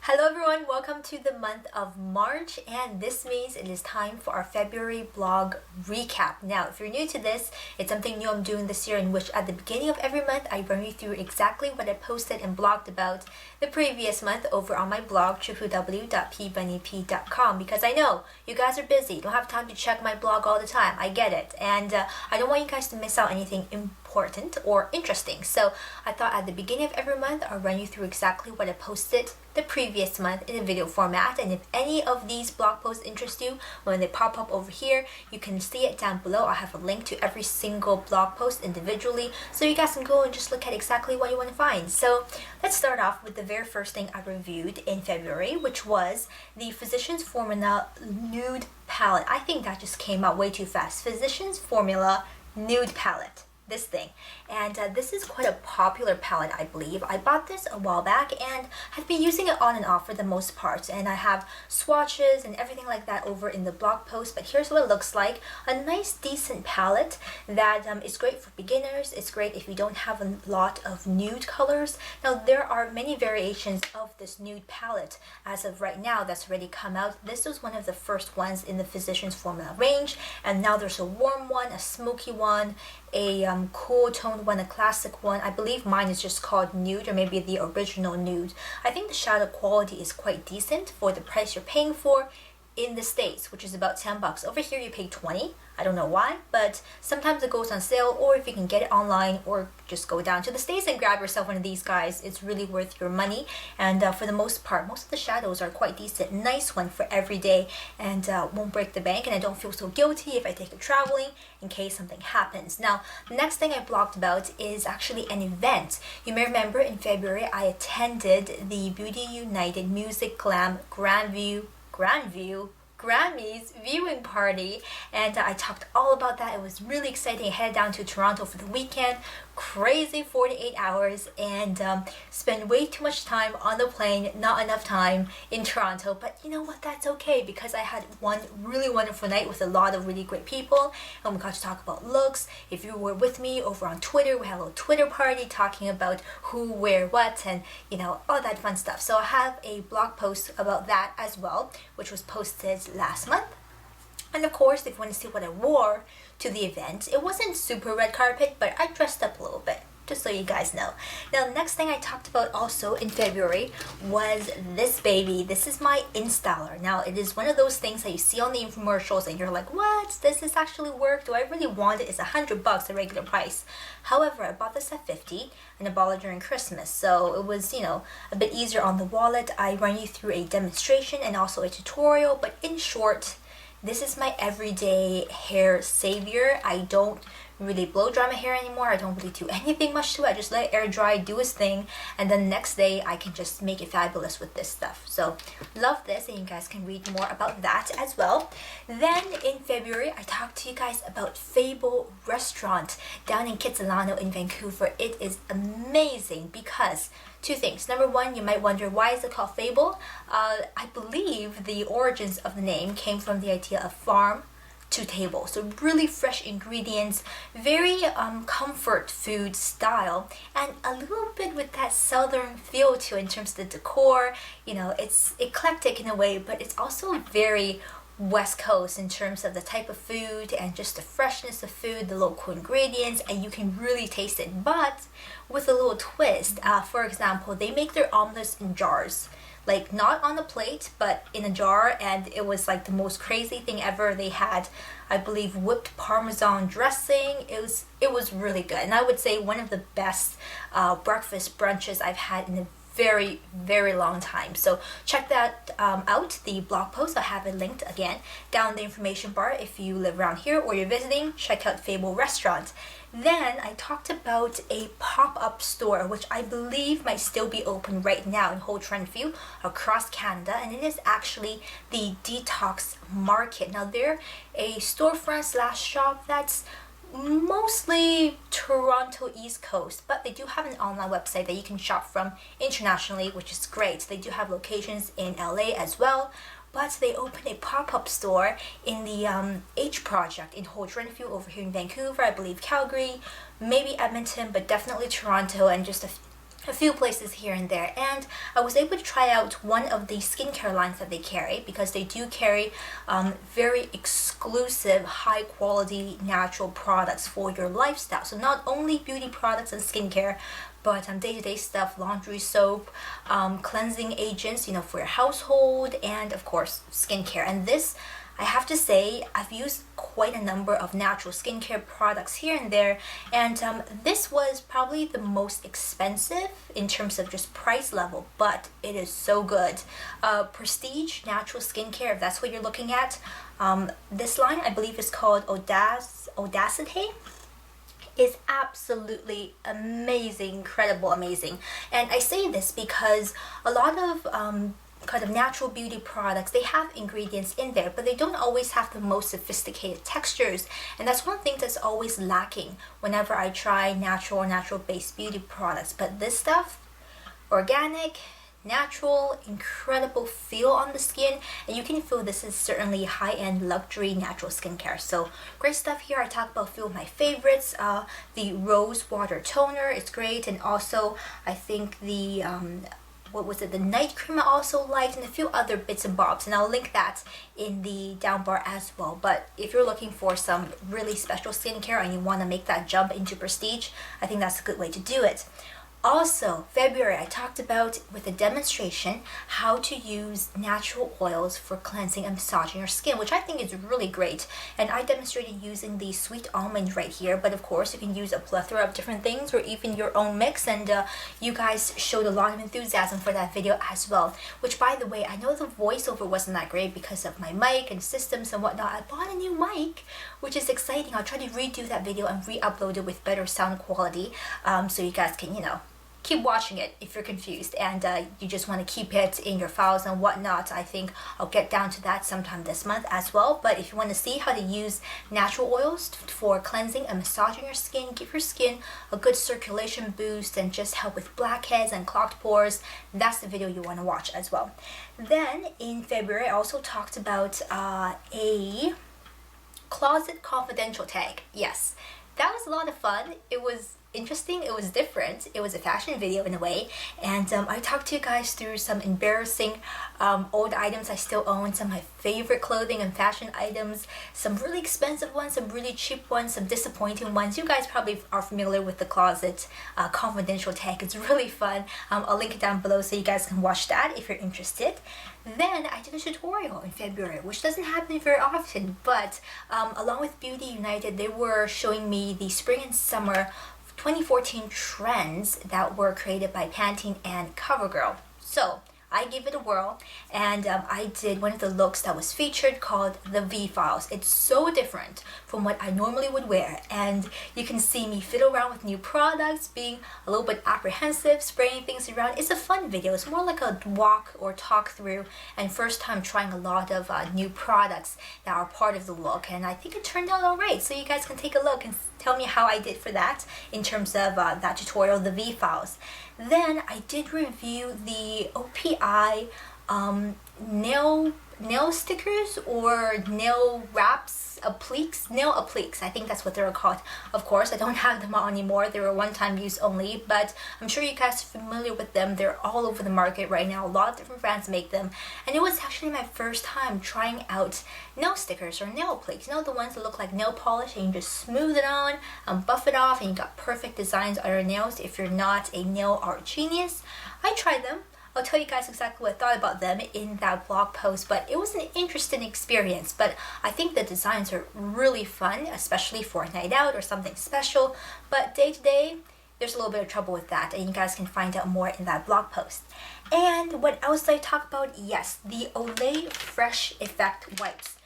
Hello everyone, welcome to the month of March, and this means it is time for our February blog recap. Now, if you're new to this, it's something new I'm doing this year, in which at the beginning of every month I run you through exactly what I posted and blogged about the previous month over on my blog www.pbunnyp.com, because I know you guys are busy, don't have time to check my blog all the time. I get it, and I don't want you guys to miss out anything important or interesting. So I thought at the beginning of every month I'll run you through exactly what I posted the previous month in a video format, and if any of these blog posts interest you, when they pop up over here, you can see it down below. I have a link to every single blog post individually, so you guys can go and just look at exactly what you want to find. So let's start off with the very first thing I reviewed in February, which was the Physicians Formula Nude Palette. I think that just came out way too fast. Physicians Formula Nude Palette. This thing, and this is quite a popular palette, I believe. I bought this a while back and have been using it on and off for the most part, and I have swatches and everything like that over in the blog post. But here's what it looks like: a nice decent palette that is great for beginners. It's great if you don't have a lot of nude colors. Now there are many variations of this nude palette as of right now that's already come out. This was one of the first ones in the Physicians Formula range, and now there's a warm one, a smoky one, a cool toned one, a classic one. I believe mine is just called Nude, or maybe the original Nude. I think the shadow quality is quite decent for the price you're paying for in the States, which is about 10 bucks. Over here you pay 20. I don't know why, but sometimes it goes on sale, or if you can get it online, or just go down to the States and grab yourself one of these guys. It's really worth your money, and for the most part, most of the shadows are quite decent. Nice one for every day, and won't break the bank, and I don't feel so guilty if I take it traveling in case something happens. Now, the next thing I blogged about is actually an event. You may remember in February I attended the Beauty United Music Glam Grammys viewing party, and I talked all about that. It was really exciting. I headed down to Toronto for the weekend, crazy 48 hours, and spent way too much time on the plane, not enough time in Toronto. But you know what, that's okay, because I had one really wonderful night with a lot of really great people, and we got to talk about looks. If you were with me over on Twitter, we had a little Twitter party talking about who, where, what, and you know, all that fun stuff. So I have a blog post about that as well, which was posted last month. And of course, if you want to see what I wore to the event, it wasn't super red carpet, but I dressed up a little bit, just so you guys know. Now, the next thing I talked about also in February was this baby. This is my installer. Now, it is one of those things that you see on the infomercials and you're like, what? Does this actually work? Do I really want it? It's $100, the regular price. However, I bought this at $50 and I bought it during Christmas, so it was, you know, a bit easier on the wallet. I run you through a demonstration and also a tutorial, but in short, this is my everyday hair savior. I don't really blow dry my hair anymore. I don't really do anything much to it. I just let it air dry, do its thing, and then next day I can just make it fabulous with this stuff. So love this, and you guys can read more about that as well. Then in February, I talked to you guys about Fable Restaurant down in Kitsilano in Vancouver. It is amazing because two things. Number one, you might wonder, why is it called Fable? I believe the origins of the name came from the idea of farm to table. So really fresh ingredients, very comfort food style, and a little bit with that southern feel to it in terms of the decor. You know, it's eclectic in a way, but it's also very West Coast in terms of the type of food and just the freshness of food, the local ingredients, and you can really taste it, but with a little twist. For example, they make their omelets in jars, like not on a plate but in a jar, and it was like the most crazy thing ever. They had, I believe, whipped Parmesan dressing. It was really good, and I would say one of the best breakfast brunches I've had in a very, very long time. So check that out, the blog post. I have it linked again down in the information bar. If you live around here or you're visiting, check out Fable Restaurant. Then I talked about a pop-up store, which I believe might still be open right now in Holt Renfrew across Canada, and it is actually the Detox Market. Now they're a storefront slash shop that's mostly Toronto East Coast, but they do have an online website that you can shop from internationally, which is great. They do have locations in LA as well, but they opened a pop-up store in the H Project in Holt Renfrew over here in Vancouver, I believe Calgary, maybe Edmonton, but definitely Toronto, and just a few places here and there, and I was able to try out one of the skincare lines that they carry, because they do carry very exclusive, high quality natural products for your lifestyle. So not only beauty products and skincare, but day-to-day stuff, laundry soap, cleansing agents, you know, for your household, and of course skincare. And this, I have to say, I've used quite a number of natural skincare products here and there, and this was probably the most expensive in terms of just price level, but it is so good. Prestige natural skincare, if that's what you're looking at. This line, I believe, is called Audacity. Is absolutely amazing, incredible, amazing. And I say this because a lot of kind of natural beauty products, they have ingredients in there, but they don't always have the most sophisticated textures, and that's one thing that's always lacking whenever I try natural or natural based beauty products. But this stuff, organic, natural, incredible feel on the skin, and you can feel this is certainly high-end luxury natural skincare. So great stuff here. I talk about a few of my favorites. The rose water toner, it's great, and also I think the what was it, the night cream I also liked, and a few other bits and bobs, and I'll link that in the down bar as well. But if you're looking for some really special skincare and you want to make that jump into prestige, I think that's a good way to do it. Also, February, I talked about with a demonstration how to use natural oils for cleansing and massaging your skin, which I think is really great. And I demonstrated using the sweet almond right here, but of course you can use a plethora of different things or even your own mix, and you guys showed a lot of enthusiasm for that video as well. Which, by the way, I know the voiceover wasn't that great because of my mic and systems and whatnot. I bought a new mic, which is exciting. I'll try to redo that video and re-upload it with better sound quality, so you guys can, you know, keep watching it if you're confused and you just want to keep it in your files and whatnot. I think I'll get down to that sometime this month as well. But if you want to see how to use natural oils for cleansing and massaging your skin, give your skin a good circulation boost, and just help with blackheads and clogged pores, that's the video you want to watch as well. Then in February, I also talked about a closet confidential tag. Yes, that was a lot of fun. It was interesting, it was different, it was a fashion video in a way, and I talked to you guys through some embarrassing old items I still own, some of my favorite clothing and fashion items, some really expensive ones, some really cheap ones, some disappointing ones. You guys probably are familiar with the closet confidential tag. It's really fun. I'll link it down below so you guys can watch that if you're interested. Then I did a tutorial in February, which doesn't happen very often, but along with Beauty United, they were showing me the spring and summer 2014 trends that were created by Pantene and CoverGirl. So I gave it a whirl, and I did one of the looks that was featured called the V-Files. It's so different from what I normally would wear, and you can see me fiddle around with new products, being a little bit apprehensive, spraying things around. It's a fun video. It's more like a walk or talk through, and first time trying a lot of new products that are part of the look, and I think it turned out alright. So you guys can take a look and tell me how I did for that in terms of that tutorial, the V-Files. Then I did review the OPI nail stickers or nail wraps, nail appliques. I think that's what they're called. Of course, I don't have them on anymore. They were one-time use only, but I'm sure you guys are familiar with them. They're all over the market right now. A lot of different brands make them, and it was actually my first time trying out nail stickers or nail appliques. You know, the ones that look like nail polish and you just smooth it on and buff it off, and you got perfect designs on your nails if you're not a nail art genius. I tried them. I'll tell you guys exactly what I thought about them in that blog post, but it was an interesting experience. But I think the designs are really fun, especially for a night out or something special. But day to day, there's a little bit of trouble with that, and you guys can find out more in that blog post. And what else did I talk about? Yes, the Olay Fresh Effect wipes.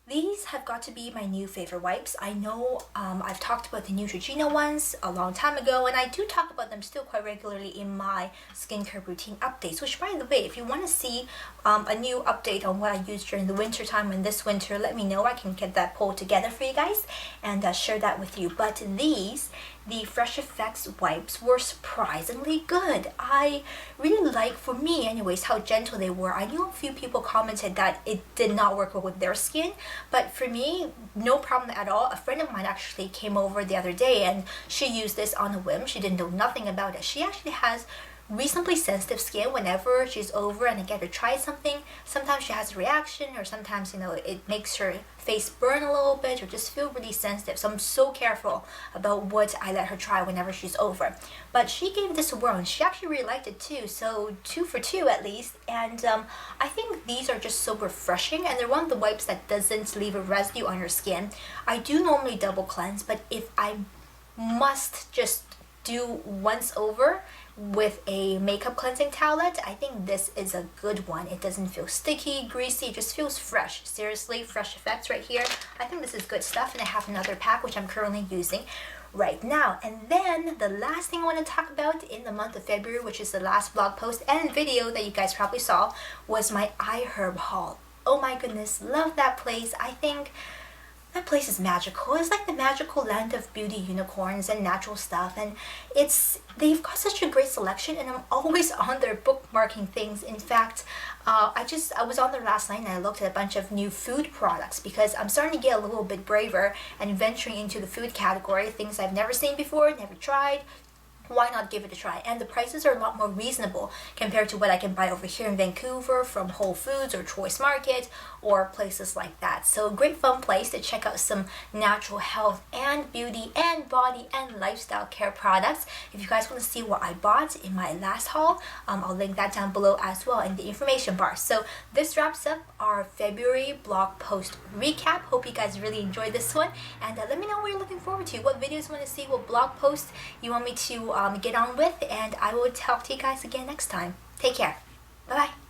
These have got to be my new favorite wipes. I know I've talked about the Neutrogena ones a long time ago, and I do talk about them still quite regularly in my skincare routine updates, which, by the way, if you want to see a new update on what I used during the winter time and this winter, let me know. I can get that poll together for you guys and share that with you. But these the Fresh Effects wipes were surprisingly good. I really like, for me anyways, how gentle they were. I knew a few people commented that it did not work well with their skin, but for me, no problem at all. A friend of mine actually came over the other day and she used this on a whim. She didn't know nothing about it. She actually has reasonably sensitive skin. Whenever she's over and I get her to try something, sometimes she has a reaction, or sometimes, you know, it makes her face burn a little bit or just feel really sensitive. So I'm so careful about what I let her try whenever she's over. But she gave this a whirl and she actually really liked it too. So 2 for 2 at least. And I think these are just so refreshing, and they're one of the wipes that doesn't leave a residue on your skin. I do normally double cleanse, but if I must just do once over with a makeup cleansing towelette, I think this is a good one. It doesn't feel sticky, greasy, it just feels fresh. Seriously, Fresh Effects right here. I think this is good stuff, and I have another pack which I'm currently using right now. And then the last thing I want to talk about in the month of February, which is the last blog post and video that you guys probably saw, was my iHerb haul. Oh my goodness, love that place. I think that place is magical. It's like the magical land of beauty unicorns and natural stuff, and they've got such a great selection, and I'm always on their bookmarking things. In fact, I was on there last night and I looked at a bunch of new food products because I'm starting to get a little bit braver and venturing into the food category, things I've never seen before, never tried. Why not give it a try? And the prices are a lot more reasonable compared to what I can buy over here in Vancouver from Whole Foods or Choice Market or places like that. So a great fun place to check out some natural health and beauty and body and lifestyle care products. If you guys want to see what I bought in my last haul, I'll link that down below as well in the information bar. So this wraps up our February blog post recap. Hope you guys really enjoyed this one, and let me know what you're looking forward to, what videos you want to see, what blog posts you want me to get on with, and I will talk to you guys again next time. Take care. Bye bye.